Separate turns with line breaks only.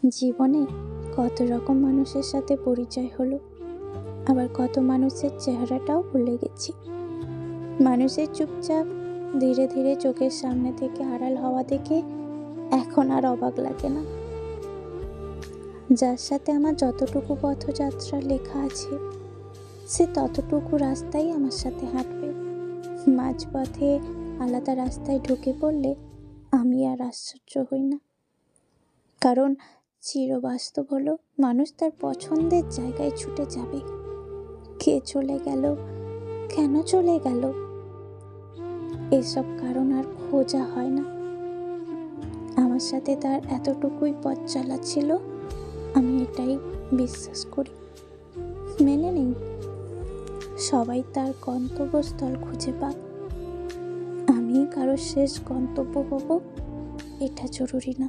জীবনে কত রকম মানুষের সাথে পরিচয় হলো, আবার কত মানুষের চেহারাটাও ভুলে গেছি। মানুষের চুপচাপ ধীরে ধীরে চোখের সামনে থেকে আড়াল হওয়া দেখে এখন আর অবাক লাগে না। যার সাথে আমার যতটুকু পথযাত্রা লেখা আছে, সে ততটুকু রাস্তাই আমার সাথে হাঁটবে। মাঝপথে আলাদা রাস্তায় ঢুকে পড়লে আমি আর আশ্চর্য হই না, কারণ চিরবাস্তব হলো মানুষ তার পছন্দের জায়গায় ছুটে যাবে। কে চলে গেল, কেন চলে গেল, এসব কারণ আর খোঁজা হয় না। আমার সাথে তার এতটুকুই পথ চলা ছিল, আমি এটাই বিশ্বাস করি। মেনে নেই সবাই তার গন্তব্যস্থল খুঁজে পাক, আমি কারো শেষ গন্তব্য হব এটা জরুরি না।